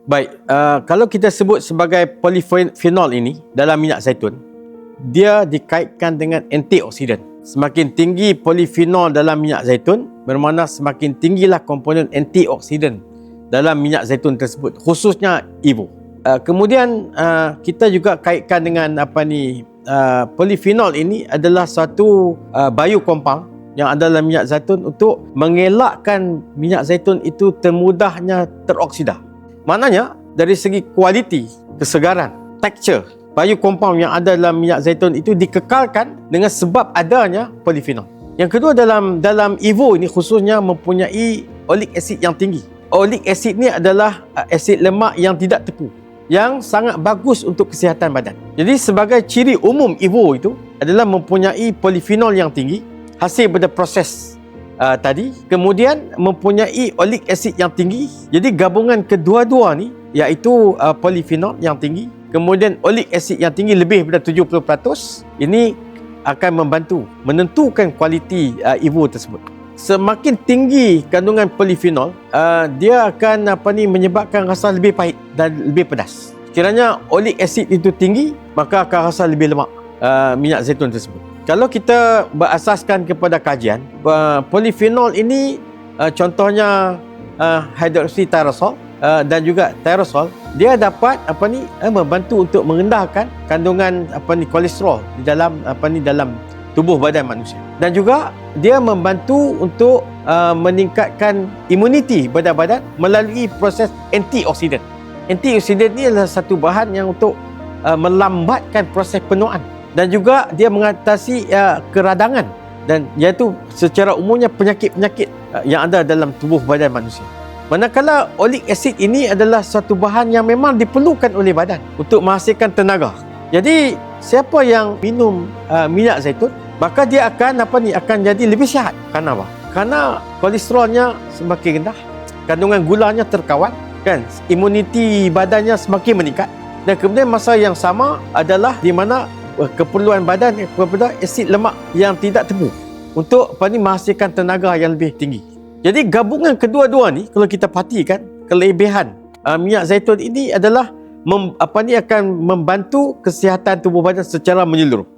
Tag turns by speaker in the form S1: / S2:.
S1: Baik, kalau kita sebut sebagai polyphenol ini dalam minyak zaitun, dia dikaitkan dengan antioksidan. Semakin tinggi polyphenol dalam minyak zaitun, bermakna semakin tinggilah komponen antioksidan dalam minyak zaitun tersebut, khususnya EVO. Kemudian kita juga kaitkan dengan polyphenol ini adalah suatu biokompaun yang ada dalam minyak zaitun untuk mengelakkan minyak zaitun itu termudahnya teroksida. Maknanya dari segi kualiti, kesegaran, tekstur, biokompaun yang ada dalam minyak zaitun itu dikekalkan dengan sebab adanya polyphenol. Yang kedua, dalam EVO ini khususnya mempunyai oleic acid yang tinggi. Oleic acid ni adalah asid lemak yang tidak tepu, yang sangat bagus untuk kesihatan badan. Jadi sebagai ciri umum EVO itu adalah mempunyai polyphenol yang tinggi hasil pada proses tadi, kemudian mempunyai oleic acid yang tinggi. Jadi gabungan kedua-dua ni iaitu polyphenol yang tinggi, kemudian oleic acid yang tinggi lebih daripada 70%, ini akan membantu menentukan kualiti EVO tersebut. Semakin tinggi kandungan polyphenol, dia akan menyebabkan rasa lebih pahit dan lebih pedas. Sekiranya oleic acid itu tinggi, maka akan rasa lebih lemak minyak zaitun tersebut. Kalau kita berasaskan kepada kajian, polyphenol ini contohnya hydroxytyrosol dan juga tyrosol, dia dapat membantu untuk merendahkan kandungan kolesterol di dalam tubuh badan manusia, dan juga dia membantu untuk meningkatkan imuniti badan melalui proses antioksidan. Antioksidan ini adalah satu bahan yang untuk melambatkan proses penuaan, dan juga dia mengatasi keradangan, dan iaitu secara umumnya penyakit-penyakit yang ada dalam tubuh badan manusia. Manakala oleic acid ini adalah suatu bahan yang memang diperlukan oleh badan untuk menghasilkan tenaga. Jadi siapa yang minum minyak zaitun, maka dia akan jadi lebih sihat. Kerana apa? Kerana kolesterolnya semakin rendah, kandungan gulanya terkawal, kan? Imuniti badannya semakin meningkat, dan kemudian masa yang sama adalah di mana keperluan badan kepada asid lemak yang tidak tepu untuk menghasilkan tenaga yang lebih tinggi. Jadi gabungan kedua-dua ni, kalau kita perhatikan kelebihan minyak zaitun ini adalah akan membantu kesihatan tubuh badan secara menyeluruh.